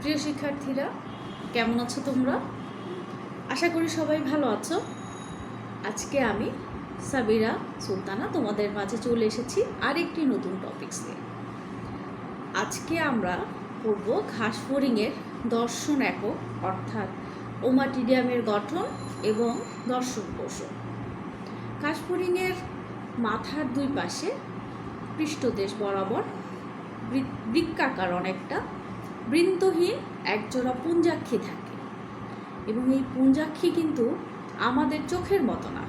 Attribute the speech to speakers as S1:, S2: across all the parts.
S1: প্রিয় শিক্ষার্থীরা, কেমন আছো তোমরা? আশা করি সবাই ভালো আছো। আজকে আমি সাবিরা সুলতানা তোমাদের মাঝে চলে এসেছি আরেকটি নতুন টপিকস নিয়ে। আজকে আমরা পড়ব ঘাসফড়িংয়ের দর্শন একক অর্থাৎ ওমাটিডিয়ামের গঠন এবং দর্শন কৌশল। ঘাসফড়িংয়ের মাথার দুই পাশে পৃষ্ঠদেশ বরাবর বৃক্কাকার অনেকটা বৃন্তহীন একজোড়া পুঞ্জাক্ষী থাকে এবং এই পুঞ্জাক্ষী কিন্তু আমাদের চোখের মতো না।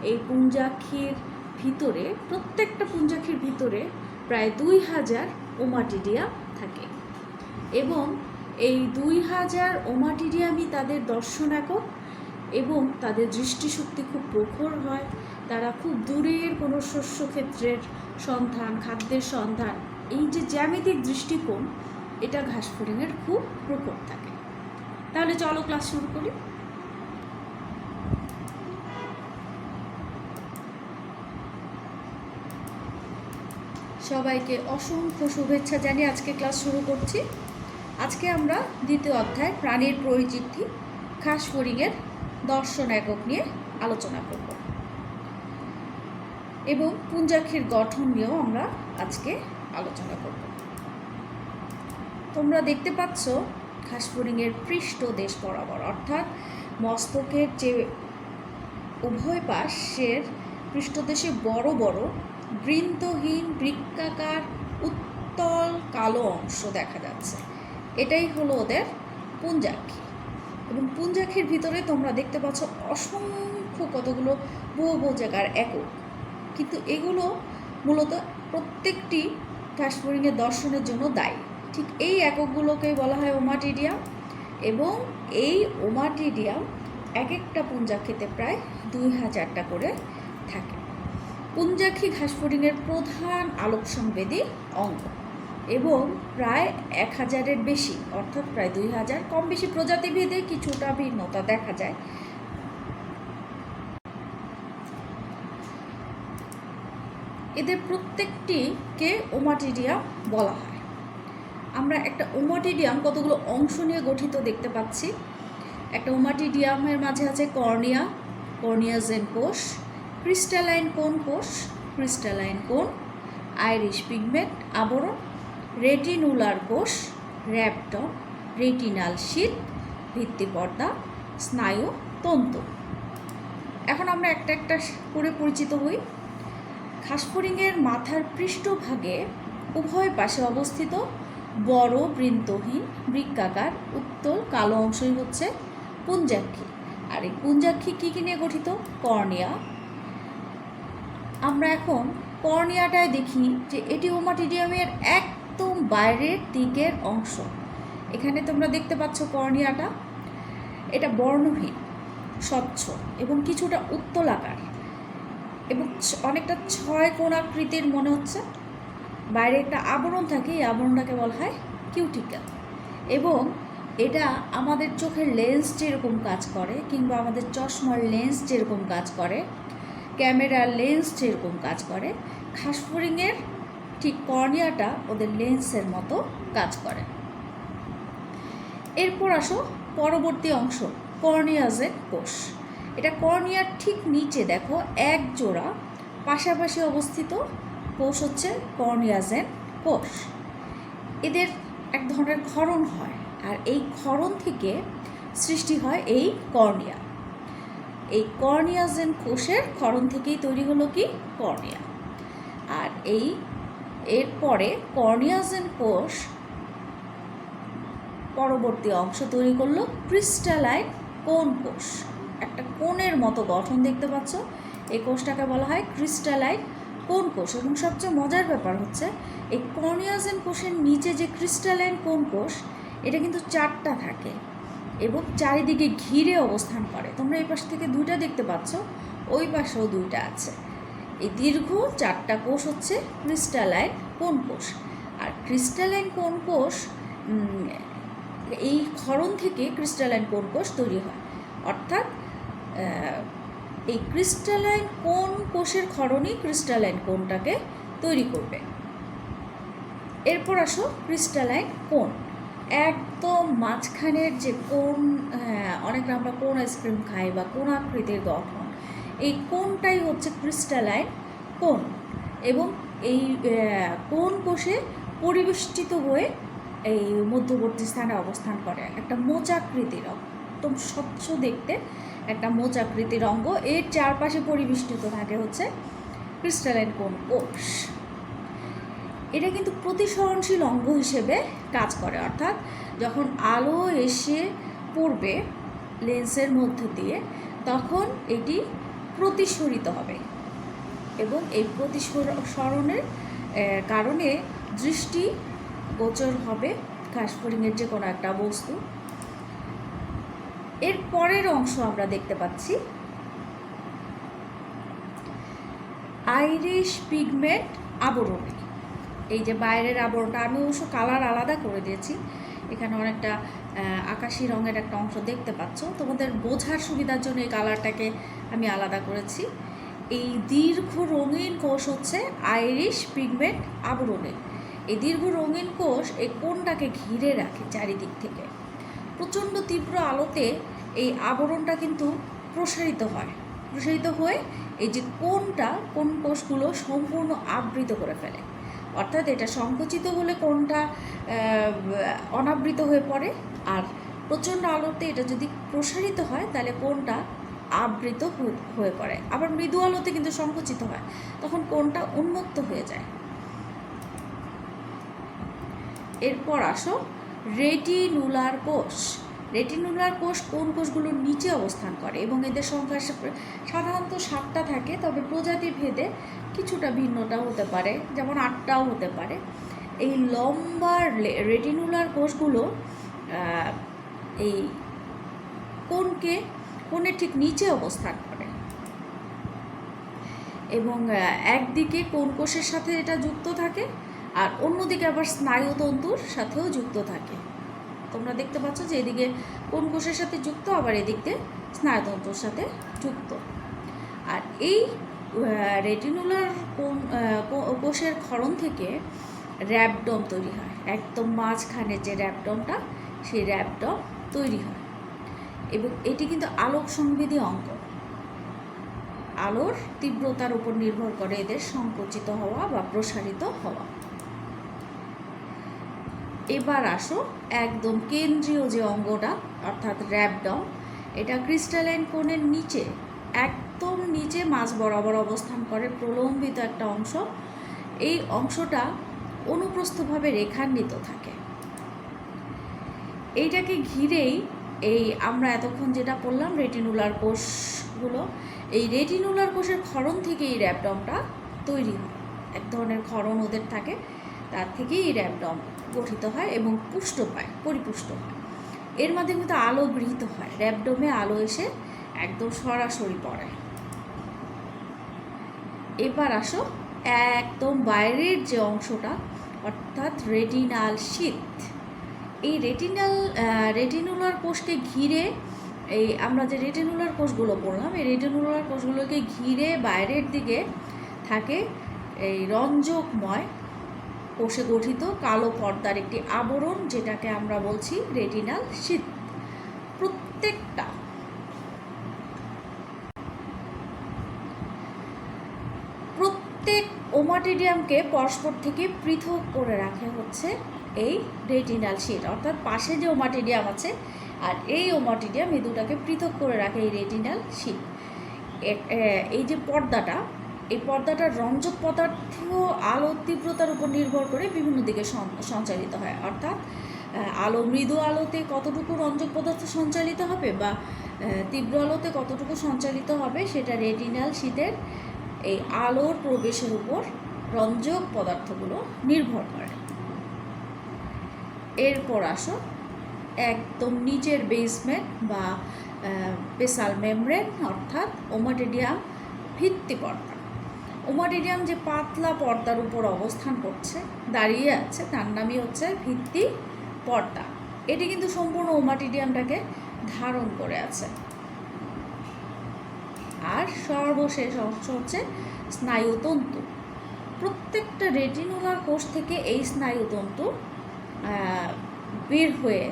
S1: এই পুঞ্জাক্ষীর ভিতরে, প্রত্যেকটা পুঞ্জাক্ষীর ভিতরে প্রায় 2000 ওমাটিডিয়াম থাকে এবং এই 2000 ওমাটিডিয়ামই তাদের দর্শন একক এবং তাদের দৃষ্টিশক্তি খুব প্রখর হয়। তারা খুব দূরের কোনো শস্যক্ষেত্রের সন্ধান, খাদ্যের সন্ধান, এই যে জ্যামিতিক দৃষ্টিকোণ, এটা ঘাসফড়িংয়ের খুব প্রকট থাকে। তাহলে চলো ক্লাস শুরু করি। সবাইকে অসংখ্য শুভেচ্ছা জানিয়ে আজকে ক্লাস শুরু করছি। আজকে আমরা দ্বিতীয় অধ্যায় প্রাণীর পরিচিতি ঘাসফড়িংয়ের দর্শন একক নিয়ে আলোচনা করব এবং পুঞ্জাক্ষীর গঠন নিয়েও আমরা আজকে আলোচনা করব। তোমরা দেখতে পাচ্ছ ঘাসফড়িংয়ের পৃষ্ঠদেশ বরাবর অর্থাৎ মস্তকের যে উভয় পাশের পৃষ্ঠদেশে বড় বড় বৃন্তহীন বৃক্কাকার উত্তল কালো অংশ দেখা যাচ্ছে। এটাই হলো ওদের পুঞ্জাক্ষী এবং পুঞ্জাক্ষীর ভিতরে তোমরা দেখতে পাচ্ছ অসংখ্য কতগুলো বহু জায়গার একক, কিন্তু এগুলো মূলত প্রত্যেকটি ঘাসফড়িংয়ের দর্শনের জন্য দায়ী। ঠিক এই এককগুলোকে বলা হয় ওমাটিডিয়াম এবং এই ওমাটিডিয়াম এক একটা পুঞ্জাক্ষীতে প্রায় 2000টা করে থাকে। পুঞ্জাক্ষী ঘাসফড়িংয়ের প্রধান আলোক সংবেদী অঙ্গ এবং প্রায় 1000-এর বেশি অর্থাৎ প্রায় 2000, কম বেশি প্রজাতিভেদে কিছুটা ভিন্নতা দেখা যায়। এদের প্রত্যেকটিকে ওমাটিডিয়াম বলা হয়। আমরা একটা ওমাটিডিয়াম কতগুলো অংশ নিয়ে গঠিত দেখতে পাচ্ছি। একটা ওমাটিডিয়ামের মাঝে আছে কর্নিয়া, কর্নিয়াজেন কোষ, ক্রিস্টালাইন কোন কোষ, ক্রিস্টালাইন কোন, আইরিশ পিগমেন্ট আবরণ, রেটিনুলার কোষ, র্যাপটন, রেটিনাল শীট, ভিত্তিপর্দা, স্নায়ু তন্তু। এখন আমরা একটা একটা করে পরিচিত হই। ঘাসফড়িংয়ের মাথার পৃষ্ঠভাগে উভয় পাশে অবস্থিত বড় বৃন্তহীন বৃক্কাকার উত্তল কালো অংশই হচ্ছে পুঞ্জাক্ষী। আর এই পুঞ্জাক্ষী কী কী নিয়ে গঠিত? কর্নিয়া। আমরা এখন কর্নিয়াটায় দেখি যে এটি ওমাটিডিয়ামের একদম বাইরের দিকের অংশ। এখানে তোমরা দেখতে পাচ্ছ কর্নিয়াটা, এটা বর্ণহীন, স্বচ্ছ এবং কিছুটা উত্তলাকার এবং অনেকটা 6 কোণাকৃতির মনে হচ্ছে। বাইরে একটা আবরণ থাকে, এই আবরণটাকে বলা হয় কিউটিকেল এবং এটা আমাদের চোখের লেন্স যেরকম কাজ করে কিংবা আমাদের চশমার লেন্স যেরকম কাজ করে, ক্যামেরার লেন্স যেরকম কাজ করে, ঘাসফড়িংয়ের ঠিক কর্নিয়াটা ওদের লেন্সের মতো কাজ করে। এরপর আসো পরবর্তী অংশ, কর্নিয়াজেন কোষ। এটা কর্নিয়ার ঠিক নিচে দেখো এক জোড়া পাশাপাশি অবস্থিত কোষ হচ্ছে কর্নিয়াজেন কোষ। এদের এক ধরনের ক্ষরণ হয় আর এই ক্ষরণ থেকে সৃষ্টি হয় এই কর্নিয়া। এই কর্নিয়াজেন কোষের ক্ষরণ থেকেই তৈরি হলো কি কর্নিয়া। আর এরপরে কর্নিয়াজেন কোষ পরবর্তী অংশ তৈরি করলো ক্রিস্টালাইন কোন কোষ। একটা কোণের মতো গঠন দেখতে পাচ্ছ, এই কোষটাকে বলা হয় ক্রিস্টালাইন কোন কোষ। এবং সবচেয়ে মজার ব্যাপার হচ্ছে এই কর্নিয়াজেন কোষের নিচে যে ক্রিস্টালাইন কোন কোষ, এটা কিন্তু 4টা থাকে এবং চারিদিকে ঘিরে অবস্থান করে। তোমরা এই পাশ থেকে 2টা দেখতে পাচ্ছ, ওই পাশেও 2টা আছে। এই দীর্ঘ 4টা কোষ হচ্ছে ক্রিস্টালাইন কোন কোষ। আর ক্রিস্টালাইন কোন কোষ, এই ক্ষরণ থেকে ক্রিস্টালাইন কোন কোষ তৈরি হয়, অর্থাৎ এই ক্রিস্টালাইন কোন কোষের ক্ষরণই ক্রিস্টালাইন কোনটাকে তৈরি করবে। এরপর আসো ক্রিস্টালাইন কোন। একদম মাঝখানের যে কোণ, অনেকটা আমরা কোণ আইসক্রিম খাই বা কোণ আকৃতির গঠন, এই কোণটাই হচ্ছে ক্রিস্টালাইন কোণ। এবং এই কোণ কোষে পরিবেষ্টিত হয়ে এই মধ্যবর্তী স্থানে অবস্থান করে একটা মোচাকৃতির, একদম স্বচ্ছ দেখতে একটা মোচাকৃতির অঙ্গ। এর চারপাশে পরিবেষ্টিত থাকে হচ্ছে ক্রিস্টালাইন কোণ কোষ। এটা কিন্তু প্রতিসরণশীল অঙ্গ হিসেবে কাজ করে, অর্থাৎ যখন আলো এসে পড়বে লেন্সের মধ্য দিয়ে তখন এটি প্রতিসরিত হবে এবং এই প্রতিসরণের কারণে দৃষ্টি গোচর হবে ঘাসফড়িংয়ের যে কোনো একটা বস্তু। এর পরের অংশ আমরা দেখতে পাচ্ছি আইরিশ পিগমেন্ট আবরণী। এই যে বাইরের আবরণটা, আমি অবশ্য কালার আলাদা করে দিয়েছি, এখানে অনেকটা আকাশি রঙের একটা অংশ দেখতে পাচ্ছ। তোমাদের বোঝার সুবিধার জন্য এই কালারটাকে আমি আলাদা করেছি। এই দীর্ঘ রঙিন কোষ হচ্ছে আইরিশ পিগমেন্ট আবরণী। এই দীর্ঘ রঙিন কোষ এই কোণটাকে ঘিরে রাখে চারিদিক থেকে। প্রচণ্ড তীব্র আলোতে এই আবরণটা কিন্তু প্রসারিত হয়ে এই যে কোণ কোষগুলো সম্পূর্ণ আবৃত করে ফেলে। অর্থাৎ এটা সংকুচিত হলে কোণটা অনাবৃত হয়ে পড়ে, আর প্রচণ্ড আলোতে এটা যদি প্রসারিত হয় তাহলে কোণটা আবৃত হয়ে পড়ে। আবার মৃদু আলোতে কিন্তু সংকুচিত হয়, তখন কোণটা উন্মুক্ত হয়ে যায়। এরপর আসো রেটিনুলার কোষ। রেটিনুলার কোষ কোন কোষগুলোর নিচে অবস্থান করে এবং এদের সংখ্যা সাধারণত 7টা থাকে, তবে প্রজাতি ভেদে কিছুটা ভিন্নতা হতে পারে, যেমন 8টাও হতে পারে। এই লম্বা রেটিনুলার কোষগুলো এই কোণের ঠিক নিচে অবস্থান করে এবং একদিকে কোণ কোষের সাথে এটা যুক্ত থাকে আর অন্যদিকে আবার স্নায়ুতন্তুর সাথেও যুক্ত থাকে। তোমরা দেখতে পাচ্ছ যে এদিকে কোণ কোষের সাথে যুক্ত, আবার এদিকে স্নায়ুতন্ত্রের সাথে যুক্ত। আর এই রেটিনুলার কোষের ক্ষরণ থেকে র্যাবডম তৈরি হয়। একদম মাঝখানে যে র্যাবডমটা, সেই র্যাবডম তৈরি হয় এবং এটি কিন্তু আলোক সংবেদী অঙ্গ। আলোর তীব্রতার উপর নির্ভর করে এদের সংকুচিত হওয়া বা প্রসারিত হওয়া। এবার আসো একদম কেন্দ্রীয় যে অঙ্গটা, অর্থাৎ র্যাবডম। এটা ক্রিস্টালাইন কোণের নিচে, একদম নিচে মাঝ বরাবর অবস্থান করে প্রলম্বিত একটা অংশ। এই অংশটা অনুপ্রস্থভাবে রেখান্বিত থাকে। এইটাকে ঘিরেই এই আমরা এতক্ষণ যেটা পড়লাম রেটিনুলার কোষগুলো, এই রেটিনুলার কোষের ক্ষরণ থেকে এই র্যাবডমটা তৈরি হয়। এক ধরনের ক্ষরণ ওদের থাকে, তার থেকেই এই র্যাবডম গঠিত হয় এবং পরিপুষ্ট হয়। এর মাধ্যমে কিন্তু আলো গৃহীত হয়, র্যাবডমে আলো এসে একদম সরাসরি পড়ে। এবার আসো একদম বাইরের যে অংশটা, অর্থাৎ রেটিনাল শীথ। এই রেটিনুলার কোষকে ঘিরে, এই আমরা যে রেটিনুলার কোষগুলো পড়লাম, এই রেটিনুলার কোষগুলোকে ঘিরে বাইরের দিকে থাকে এই রঞ্জকময় কোষে গঠিত কালো পর্দার একটি আবরণ, যেটাকে আমরা বলছি রেটিনাল শীথ। প্রত্যেক ওমাটিডিয়ামকে পরস্পর থেকে পৃথক করে রাখে হচ্ছে এই রেটিনাল শীথ। অর্থাৎ পাশে যে ওমাটিডিয়াম আছে আর এই ওমাটিডিয়াম, এই দুটাকে পৃথক করে রাখে এই রেটিনাল শীথ। এই যে পর্দাটা, এই পর্দাটার রঞ্জক পদার্থ আলোর তীব্রতার উপর নির্ভর করে বিভিন্ন দিকে সঞ্চালিত হয়। অর্থাৎ মৃদু আলোতে কতটুকু রঞ্জক পদার্থ সঞ্চালিত হবে বা তীব্র আলোতে কতটুকু সঞ্চালিত হবে, সেটা রেটিনাল শীথের এই আলোর প্রবেশের উপর রঞ্জক পদার্থগুলো নির্ভর করে। এরপর আসো একদম নিচের বেসমেন্ট বা বেসাল মেমব্রেন, অর্থাৎ ওমাটিডিয়াম ভিত্তি পর্দা। ওমাটিডিয়াম যে পাতলা পর্দার উপর অবস্থান করছে, দাঁড়িয়ে আছে, তার নামই হচ্ছে ভিত্তি পর্দা। এটি কিন্তু সম্পূর্ণ ওমাটিডিয়ামটাকে ধারণ করে আছে। আর সর্বশেষ অংশ হচ্ছে স্নায়ুতন্তু। প্রত্যেকটা রেটিনুলার কোষ থেকে এই স্নায়ুতন্তু বের হয়ে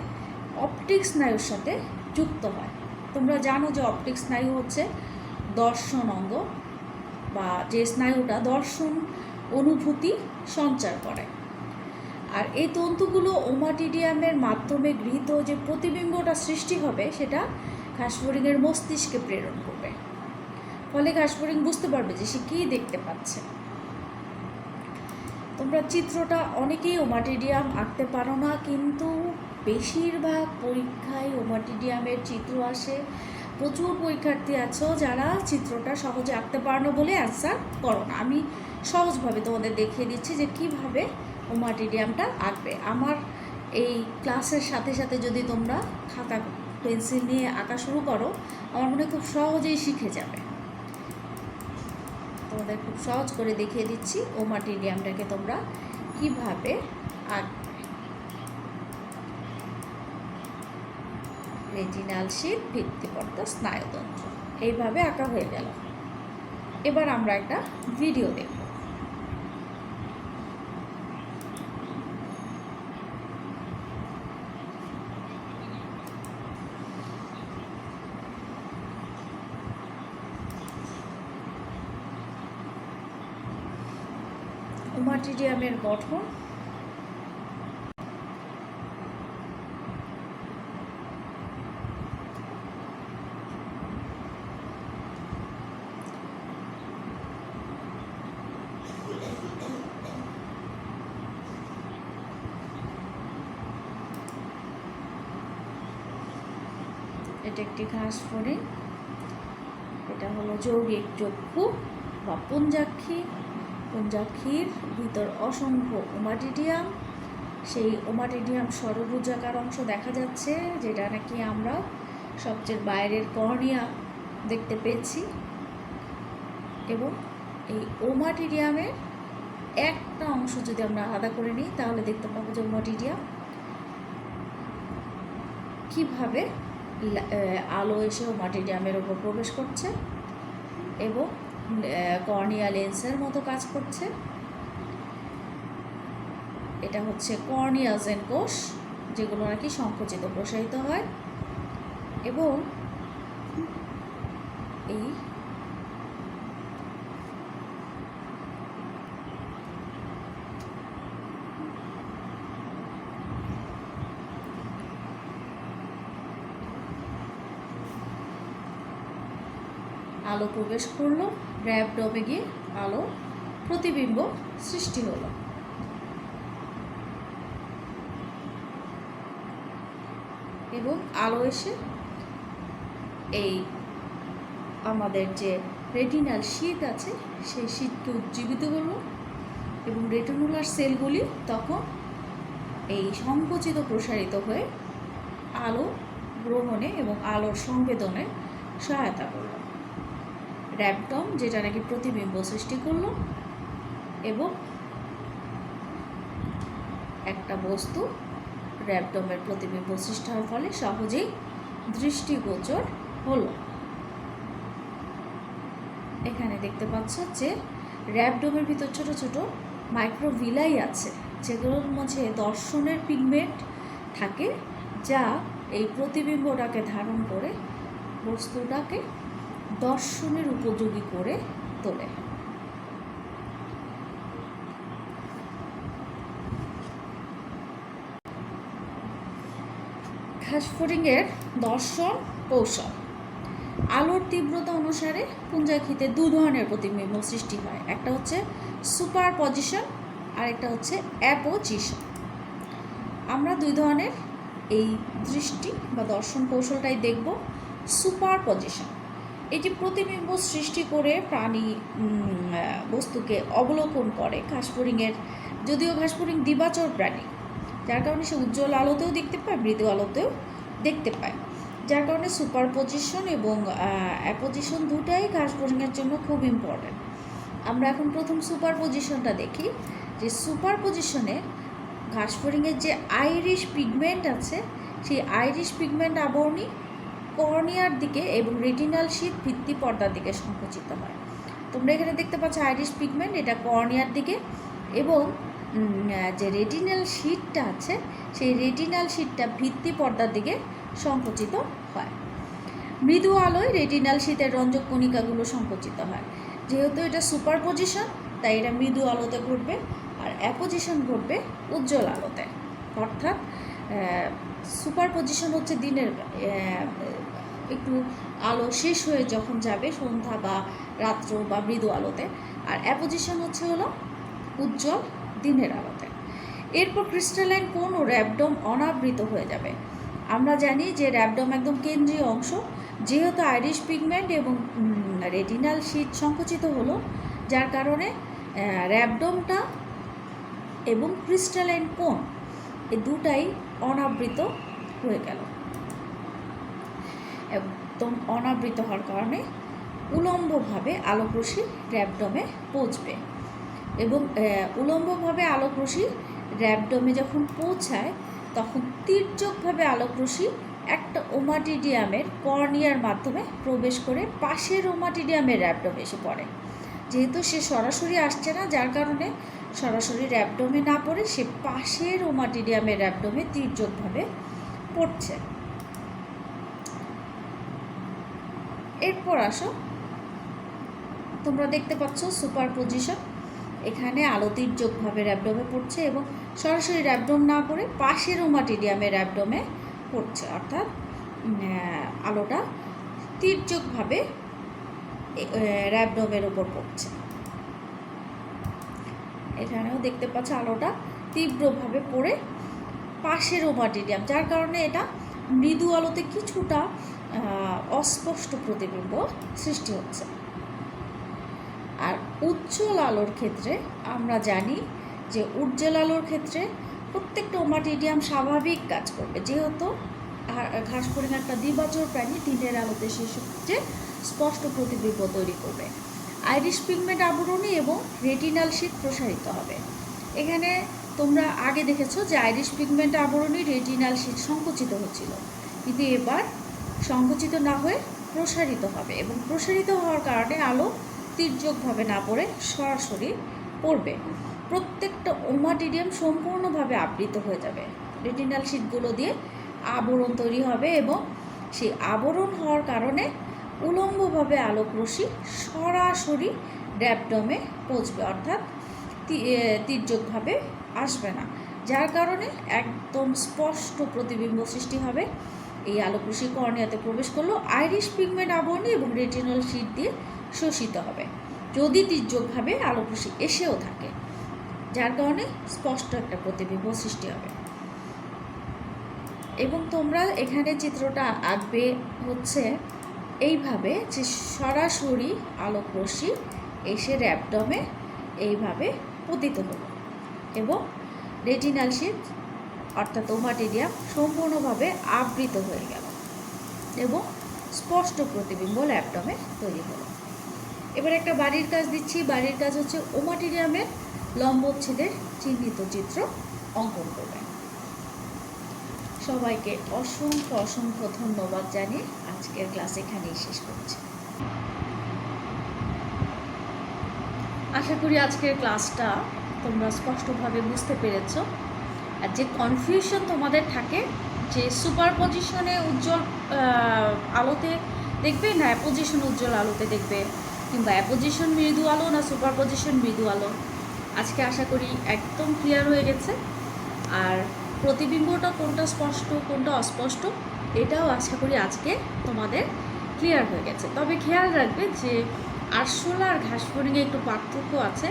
S1: অপটিক স্নায়ুর সাথে যুক্ত হয়। তোমরা জানো যে অপটিক স্নায়ু হচ্ছে দর্শন অঙ্গ, বা যে স্নায়ুটা দর্শন অনুভূতি সঞ্চার করে। আর এই তন্তুগুলো ওমাটিডিয়ামের মাধ্যমে গৃহীত যে প্রতিবিম্বটা সৃষ্টি হবে সেটা ঘাসফড়িংয়ের মস্তিষ্কে প্রেরণ করবে। ফলে ঘাসফড়িং বুঝতে পারবে যে সে কী দেখতে পাচ্ছে। তোমরা চিত্রটা অনেকেই ওমাটিডিয়াম আঁকতে পারো না, কিন্তু বেশিরভাগ পরীক্ষায় ওমাটিডিয়ামের চিত্র আসে। প্রচুর পরীক্ষার্থী আছো যারা চিত্রটা সহজে আঁকতে পারো না বলে অ্যান্সার করো না। আমি সহজভাবে তোমাদের দেখিয়ে দিচ্ছি যে কিভাবে ওমাটিডিয়ামটা আঁকবে। আমার এই ক্লাসের সাথে সাথে যদি তোমরা খাতা পেন্সিল নিয়ে আঁকা শুরু করো, আমার মনে হয় খুব সহজেই শিখে যাবে। তোমাদের খুব সহজ করে দেখিয়ে দিচ্ছি ওমাটিডিয়ামটাকে তোমরা কিভাবে আঁকবে। রেটিনাল শীথ, ভিত্তিপর্দা, স্নায়ুতন্ত্র, এইভাবে আঁকা হয়ে গেল। এবার আমরা একটা ভিডিও দেখব। ওমাটিডিয়ামের গঠন। এটা একটি ঘাসফড়িং, এটা হলো যৌগিক চক্ষু বা পুঞ্জাক্ষী। পুঞ্জাক্ষীর ভিতর অসংখ্য ওমাটিডিয়াম। সেই ওমাটিডিয়াম ষড়ভুজাকার অংশ দেখা যাচ্ছে, যেটা নাকি আমরা সবচেয়ে বাইরের কর্নিয়া দেখতে পেয়েছি। এবং এই ওমাটিডিয়ামের একটা অংশ যদি আমরা আলাদা করে নিই তাহলে দেখতে পাবো যে ওমাটিডিয়াম কীভাবে আলো এসে ওমাটিডিয়ামের ওপর প্রবেশ করছে এবং কর্নিয়া লেন্সের মতো কাজ করছে। এটা হচ্ছে কর্নিয়াজেন কোষ, যেগুলো নাকি সংকুচিত প্রসারিত হয়। এবং এই আলো প্রবেশ করলো, র্যাবডমে গিয়ে আলো প্রতিবিম্ব সৃষ্টি হলো। এবং আলো এসে এই আমাদের যে রেটিনাল শীথ আছে সেই শীথকে উজ্জীবিত করলো, এবং রেটিনুলার সেলগুলি তখন এই সংকুচিত প্রসারিত হয়ে আলো গ্রহণে এবং আলোর সংবেদনে সহায়তা করলো। র্যাবডম যেটা নাকি প্রতিবিম্ব সৃষ্টি করলো, এবং একটা বস্তু র্যাবডমের প্রতিবিম্ব সৃষ্টি হওয়ার ফলে সহজেই দৃষ্টিগোচর হলো। এখানে দেখতে পাচ্ছ যে র্যাবডমের ভিতর ছোট ছোট মাইক্রোভিলাই আছে, যেগুলোর মধ্যে দর্শনের পিগমেন্ট থাকে, যা এই প্রতিবিম্বটাকে ধারণ করে বস্তুটাকে দর্শনের উপযোগী করে তোলে। ঘাসফড়িংয়ের দর্শন কৌশল। আলোর তীব্রতা অনুসারে পুঞ্জাক্ষীতে দু ধরনের প্রতিবিম্ব সৃষ্টি হয়, একটা হচ্ছে সুপারপজিশন আর একটা হচ্ছে অ্যাপোজিশন। আমরা দুই ধরনের এই দৃষ্টি বা দর্শন কৌশলটাই দেখব। সুপারপজিশন, এটি প্রতিবিম্ব সৃষ্টি করে প্রাণী বস্তুকে অবলোকন করে। ঘাসফড়িংয়ের, যদিও ঘাসফড়িং দিবাচর প্রাণী, যার কারণে সে উজ্জ্বল আলোতেও দেখতে পায়, মৃদু আলোতেও দেখতে পায়, যার কারণে সুপারপজিশন এবং অ্যাপোজিশন দুটাই ঘাসফড়িংয়ের জন্য খুব ইম্পর্ট্যান্ট। আমরা এখন প্রথম সুপারপজিশনটা দেখি, যে সুপারপজিশনে ঘাসফড়িংয়ের যে আইরিশ পিগমেন্ট আছে, সেই আইরিশ পিগমেন্ট আবরণী কর্নিয়ার দিকে এবং রেটিনাল শীথ ভিত্তি পর্দার দিকে সংকুচিত হয়। তোমরা এখানে দেখতে পাচ্ছ আইরিশ পিগমেন্ট, এটা কর্নিয়ার দিকে, এবং যে রেটিনাল শিটটা আছে সেই রেটিনাল শিটটা ভিত্তি পর্দার দিকে সংকুচিত হয়। মৃদু আলোয় রেটিনাল শিটের রঞ্জক কণিকাগুলো সংকুচিত হয়। যেহেতু এটা সুপারপজিশন তাই এটা মৃদু আলোতে ঘটবে, আর অ্যাপোজিশন ঘটবে উজ্জ্বল আলোতে। অর্থাৎ সুপারপজিশন হচ্ছে দিনের একটু আলো শেষ হয়ে যখন যাবে সন্ধ্যা বা রাত্র বা মৃদু আলোতে, আর অ্যাপোজিশন হলো উজ্জ্বল দিনের আলোতে। এরপর ক্রিস্টালাইন কোন ও র্যাবডম অনাবৃত হয়ে যাবে। আমরা জানি যে র্যাবডম একদম কেন্দ্রীয় অংশ, যেহেতু আইরিশ পিগমেন্ট এবং রেটিনাল শিট সংকুচিত হলো, যার কারণে র্যাবডমটা এবং ক্রিস্টালাইন কোন এই দুটাই অনাবৃত হয়ে গেল। একদম অনাবৃত হওয়ার কারণে উলম্বভাবে আলোকরশ্মি র্যাবডমে পৌঁছবে, এবং উলম্বভাবে আলোকরশ্মি র্যাবডমে যখন পৌঁছায় তখন তির্যকভাবে আলোকরশ্মি একটা ওমাটিডিয়ামের কর্নিয়ার মাধ্যমে প্রবেশ করে পাশের ওমাটিডিয়ামের র্যাবডমে এসে পড়ে। যেহেতু সে সরাসরি আসছে না, যার কারণে সরাসরি র্যাবডমে না পড়ে সে পাশের ওমাটিডিয়ামের র্যাবডমে তির্যকভাবে পড়ছে। এরপর আসো, তোমরা দেখতে পাচ্ছ সুপারপজিশন। এখানে আলো তির্যকভাবে র্যাবডমে পড়ছে এবং সরাসরি র্যাবডম না পড়ে পাশের ওমাটিডিয়ামের র্যাবডমে পড়ছে, অর্থাৎ আলোটা তির্যকভাবে র্যাবডমের উপর পড়ছে। এখানেও দেখতে পাচ্ছ আলোটা তীব্রভাবে পড়ে পাশের ওমাটিডিয়াম, যার কারণে এটা মৃদু আলোতে কিছুটা অস্পষ্ট প্রতিবিম্ব সৃষ্টি হচ্ছে। আর উজ্জ্বল আলোর ক্ষেত্রে আমরা জানি যে উজ্জ্বল আলোর ক্ষেত্রে প্রত্যেকটা ওমাটিডিয়াম স্বাভাবিক কাজ করবে, যেহেতু ঘাসফড়িং একটা দ্বিবাচর প্রাণী, দিনের আলোতে সে সবচেয়ে স্পষ্ট প্রতিবিম্ব তৈরি করবে। আইরিশ পিগমেন্ট আবরণী এবং রেটিনাল শিট প্রসারিত হবে। এখানে তোমরা আগে দেখেছো যে আইরিশ পিগমেন্ট আবরণী রেটিনাল শিট সংকুচিত হচ্ছিল, কিন্তু এবার সংকুচিত না হয়ে প্রসারিত হবে, এবং প্রসারিত হওয়ার কারণে আলো তির্যকভাবে না পড়ে সরাসরি পড়বে। প্রত্যেকটা ওমাটিডিয়াম সম্পূর্ণভাবে আবৃত হয়ে যাবে, রেটিনাল শিটগুলো দিয়ে আবরণ তৈরি হবে, এবং সেই আবরণ হওয়ার কারণে উলম্বভাবে আলোকরশ্মি সরাসরি র্যাবডমে পৌঁছবে, অর্থাৎ তির্যকভাবে আসবে না, যার কারণে একদম স্পষ্ট প্রতিবিম্ব সৃষ্টি হবে। এই আলোকরশ্মি কর্নিয়াতে প্রবেশ করলেও আইরিশ পিগমেন্ট আবরণী এবং রেটিনাল শিট দিয়ে শোষিত হবে, যদি তির্যকভাবে আলোকরশ্মি এসেও থাকে, যার কারণে স্পষ্ট একটা প্রতিবিম্ব সৃষ্টি হবে। এবং তোমরা এখানে চিত্রটা আঁকবে হচ্ছে এইভাবে, যে সরাসরি আলোকরশ্মি এসে র্যাবডমে এইভাবে পতিত হলো এবং রেটিনাল শিট অর্থাৎ ওমাটিডিয়াম সম্পূর্ণভাবে আবৃত হয়ে গেল এবং স্পষ্ট প্রতিবিম্ব র্যাবডমে তৈরি হলো। এবার একটা বাড়ির কাজ দিচ্ছি। বাড়ির কাজ হচ্ছে ওমাটিডিয়ামের লম্বচ্ছেদের চিহ্নিত চিত্র অঙ্কন করবেন। সবাইকে অসংখ্য অসংখ্য ধন্যবাদ জানিয়ে আজকের ক্লাস এখানেই শেষ করছি। আশা করি আজকের ক্লাসটা তোমরা স্পষ্টভাবে বুঝতে পেরেছ। আর যে কনফিউশন তোমাদের থাকে যে সুপারপজিশনে উজ্জ্বল আলোতে দেখবে না অ্যাপোজিশন উজ্জ্বল আলোতে দেখবে, কিংবা অ্যাপোজিশন মৃদু আলো না সুপারপজিশন মৃদু আলো, আজকে আশা করি একদম ক্লিয়ার হয়ে গেছে। আর প্রতিবিম্বটা কোনটা স্পষ্ট কোনটা অস্পষ্ট এটাও আশা করি আজকে তোমাদের ক্লিয়ার হয়ে গেছে। তবে খেয়াল রাখবে যে আরশোলা আর ঘাসফড়িংয়ে একটু পার্থক্য আছে।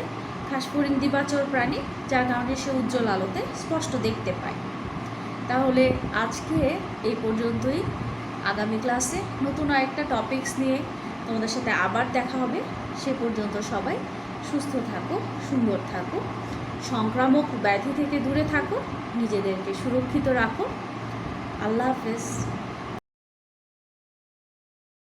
S1: ঘাসফড়িং দ্বিবাচর প্রাণী, যার কারণে সে উজ্জ্বল আলোতে স্পষ্ট দেখতে পায়। তাহলে আজকে এই পর্যন্তই। আগামী ক্লাসে নতুন আরেকটা টপিকস নিয়ে তোমাদের সাথে আবার দেখা হবে। সে পর্যন্ত সবাই সুস্থ থাকো, সুন্দর থাকো, সংক্রামক ব্যাধি থেকে দূরে থাকো, নিজেদেরকে সুরক্ষিত রাখো। আল্লাহ হাফেজ।